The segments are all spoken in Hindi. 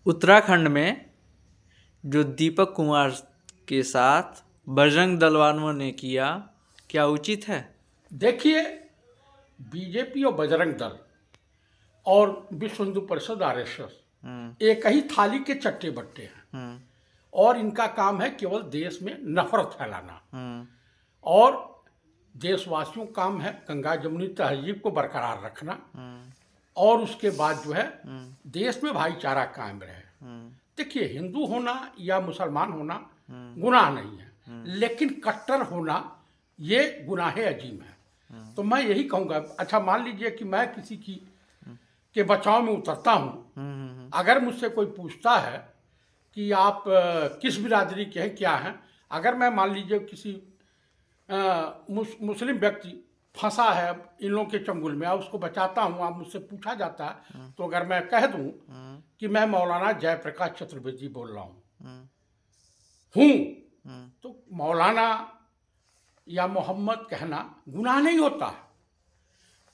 उत्तराखंड में जो दीपक कुमार के साथ बजरंग दल वालों ने किया, क्या उचित है? देखिए, बीजेपी और बजरंग दल और विश्व हिंदू परिषद आरएसएस एक ही थाली के चट्टे बट्टे हैं और इनका काम है केवल देश में नफरत फैलाना। और देशवासियों का काम है गंगा जमुनी तहजीब को बरकरार रखना और उसके बाद जो है देश में भाईचारा कायम रहे। देखिए, हिंदू होना या मुसलमान होना गुनाह नहीं है, लेकिन कट्टर होना ये गुनाह अजीम है। तो मैं यही कहूँगा, अच्छा मान लीजिए कि मैं किसी की के बचाव में उतरता हूँ, अगर मुझसे कोई पूछता है कि आप किस बिरादरी के हैं, क्या हैं, अगर मैं मान लीजिए किसी मुस्लिम व्यक्ति फंसा है इन लोगों के चंगुल में और उसको बचाता हूँ, आप मुझसे पूछा जाता है, तो अगर मैं कह दूँ कि मैं मौलाना जयप्रकाश चतुर्वेदी बोल रहा हूँ, तो मौलाना या मोहम्मद कहना गुनाह नहीं होता है।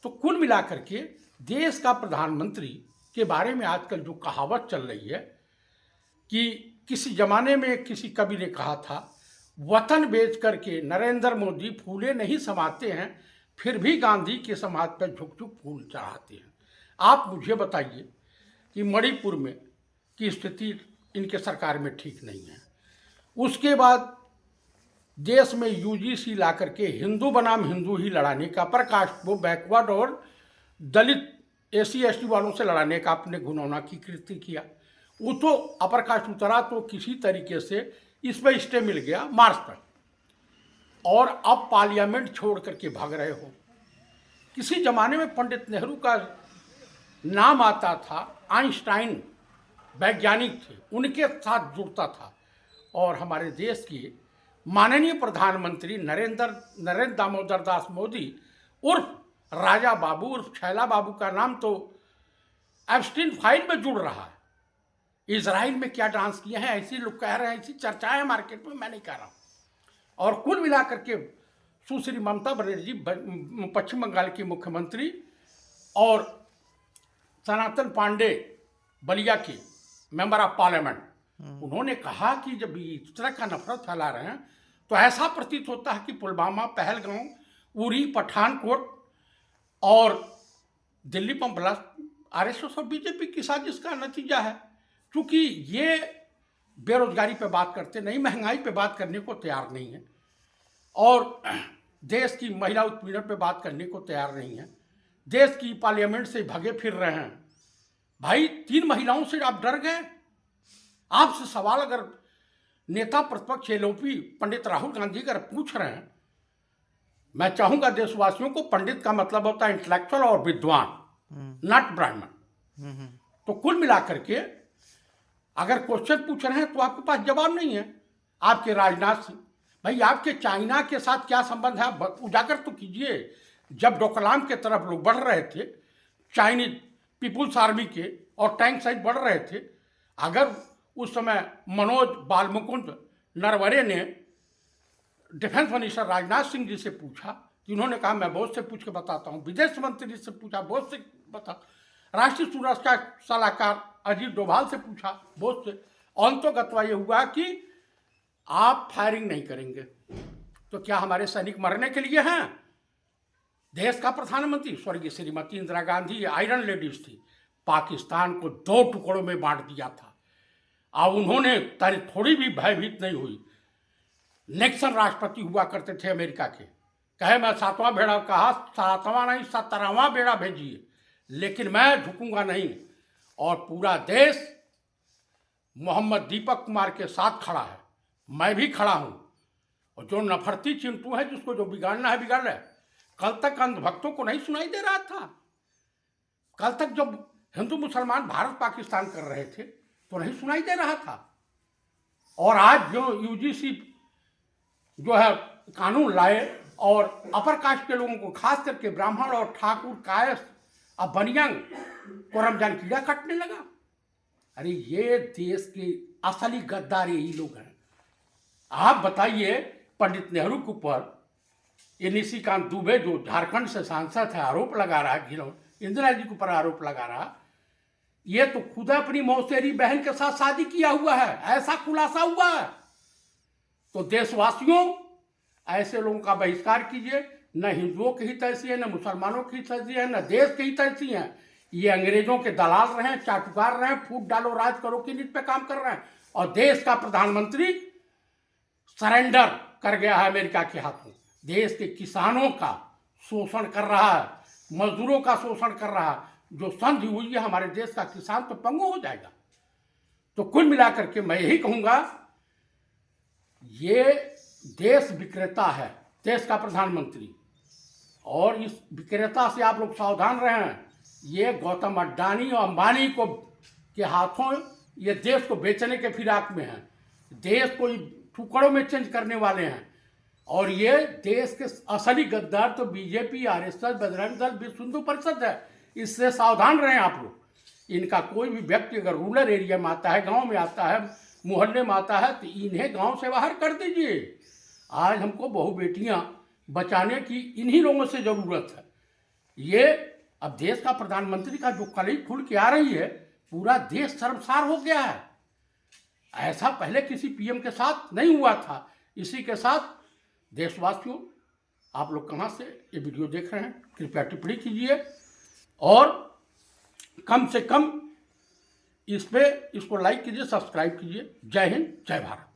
तो कुल मिलाकर के देश का प्रधानमंत्री के बारे में आजकल जो कहावत चल रही है कि किसी जमाने में किसी कवि ने कहा था, वतन बेच करके नरेंद्र मोदी फूले नहीं समाते हैं, फिर भी गांधी के समाज पर झुक झुक फूल चढ़ाते हैं। आप मुझे बताइए कि मणिपुर में की स्थिति इनके सरकार में ठीक नहीं है। उसके बाद देश में यूजीसी ला करके हिंदू बनाम हिंदू ही लड़ाने का, प्रकाश को बैकवर्ड और दलित एसी एसटी वालों से लड़ाने का अपने घुनौना की कृति किया। वो तो अपर कास्ट उतरा तो किसी तरीके से इस पर स्टे मिल गया मार्च तक, और अब पार्लियामेंट छोड़ करके भाग रहे हो। किसी जमाने में पंडित नेहरू का नाम आता था, आइंस्टाइन वैज्ञानिक थे, उनके साथ जुड़ता था। और हमारे देश के माननीय प्रधानमंत्री नरेंद्र दामोदर दास मोदी उर्फ राजा बाबू उर्फ छैला बाबू का नाम तो एब्स्टीन फाइल में जुड़ रहा है। इजराइल में क्या डांस किए हैं ऐसे लोग कह रहे हैं, ऐसी चर्चाएं मार्केट में, मैं नहीं कह रहा हूँ। और कुल मिलाकर के सुश्री ममता बनर्जी पश्चिम बंगाल की मुख्यमंत्री और सनातन पांडे बलिया के मेंबर ऑफ पार्लियामेंट, उन्होंने कहा कि जब इस तरह का नफरत फैला रहे हैं तो ऐसा प्रतीत होता है कि पुलवामा, पहलगांव, उरी, पठानकोट और दिल्ली बम ब्लास्ट आरएसएस और बीजेपी की साजिश का नतीजा है। क्योंकि ये बेरोजगारी पे बात करते नहीं, महंगाई पे बात करने को तैयार नहीं है, और देश की महिला उत्पीड़न पे बात करने को तैयार नहीं है, देश की पार्लियामेंट से भगे फिर रहे हैं। भाई, 3 महिलाओं से आप डर गए? आपसे सवाल अगर नेता प्रतिपक्ष एलओपी पंडित राहुल गांधी अगर पूछ रहे हैं, मैं चाहूंगा देशवासियों को, पंडित का मतलब होता है इंटेलेक्चुअल और विद्वान, नॉट ब्राह्मण। तो कुल मिलाकर के अगर क्वेश्चन पूछ रहे हैं तो आपके पास जवाब नहीं है। आपके राजनाथ सिंह, भाई आपके चाइना के साथ क्या संबंध है, उजागर तो कीजिए। जब डोकलाम के तरफ लोग बढ़ रहे थे, चाइनीज पीपुल्स आर्मी के, और टैंक साइज बढ़ रहे थे, अगर उस समय मनोज बालमुकुंद नरवरे ने डिफेंस मिनिस्टर राजनाथ सिंह जी से पूछा, जिन्होंने कहा मैं बहुत से पूछ के बताता हूँ, विदेश मंत्री से पूछा, बहुत से बता, राष्ट्रीय सुरक्षा सलाहकार अजीत डोभाल से पूछा, बहुत से, अंतोगत्वा ये हुआ कि आप फायरिंग नहीं करेंगे। तो क्या हमारे सैनिक मरने के लिए हैं? देश का प्रधानमंत्री स्वर्गीय श्रीमती इंदिरा गांधी आयरन लेडीज थी, पाकिस्तान को 2 टुकड़ों में बांट दिया था, और उन्होंने थोड़ी भी भयभीत नहीं हुई। निक्सन राष्ट्रपति हुआ करते थे अमेरिका के, कहे मैं 7वां बेड़ा, कहा 7वां नहीं 17वां बेड़ा भेजिए, लेकिन मैं झुकूंगा नहीं। और पूरा देश मोहम्मद दीपक कुमार के साथ खड़ा है, मैं भी खड़ा हूं। और जो नफरती चिंटू है, जिसको जो बिगाड़ना है बिगाड़ रहे। कल तक अंधभक्तों को नहीं सुनाई दे रहा था? कल तक जब हिंदू मुसलमान भारत पाकिस्तान कर रहे थे तो नहीं सुनाई दे रहा था? और आज जो यूजीसी जो है कानून लाए और अपर कास्ट के लोगों को, खास करके ब्राह्मण और ठाकुर, कायस और बनियांग को रमजान कीड़ा काटने लगा। अरे ये देश के असली गद्दार यही लोग हैं। आप बताइए, पंडित नेहरू के ऊपर ये निशिकांत दुबे जो झारखंड से सांसद है आरोप लगा रहा है, इंदिरा जी के ऊपर आरोप लगा रहा ये तो खुद अपनी मौसेरी बहन के साथ शादी किया हुआ है, ऐसा खुलासा हुआ है। तो देशवासियों, ऐसे लोगों का बहिष्कार कीजिए। न हिंदुओं की हित ऐसी है, न मुसलमानों की हित ऐसी है, न देश की हित ऐसी है। ये अंग्रेजों के दलाल रहे हैं, चाटुकार रहे हैं, फूट डालो राज करो की नीति पे काम कर रहे हैं। और देश का प्रधानमंत्री सरेंडर कर गया है अमेरिका के हाथों। देश के किसानों का शोषण कर रहा है, मजदूरों का शोषण कर रहा है। जो संधि हुई है, हमारे देश का किसान तो पंगु हो जाएगा। तो कुल मिलाकर के मैं यही कहूंगा, ये देश विक्रेता है, देश का प्रधानमंत्री, और इस विक्रेता से आप लोग सावधान रहें। ये गौतम अडानी और अंबानी को के हाथों ये देश को बेचने के फिराक में है, देश को टुकड़ों में चेंज करने वाले हैं। और ये देश के असली गद्दार तो बीजेपी, आरएसएस, बजरंग दल, विश्व हिंदू परिषद है। इससे सावधान रहें आप लोग। इनका कोई भी व्यक्ति अगर रूरल एरिया में आता है, गांव में आता है, मोहल्ले में आता है, तो इन्हें गांव से बाहर कर दीजिए। आज हमको बहु बेटियां बचाने की इन्हीं लोगों से ज़रूरत है। ये अब देश का प्रधानमंत्री का जो कली खुल के आ रही है, पूरा देश शर्मसार हो गया है। ऐसा पहले किसी पीएम के साथ नहीं हुआ था। इसी के साथ देशवासियों, आप लोग कहाँ से ये वीडियो देख रहे हैं, कृपया टिप्पणी कीजिए और कम से कम इसको लाइक कीजिए, सब्सक्राइब कीजिए। जय हिंद, जय भारत।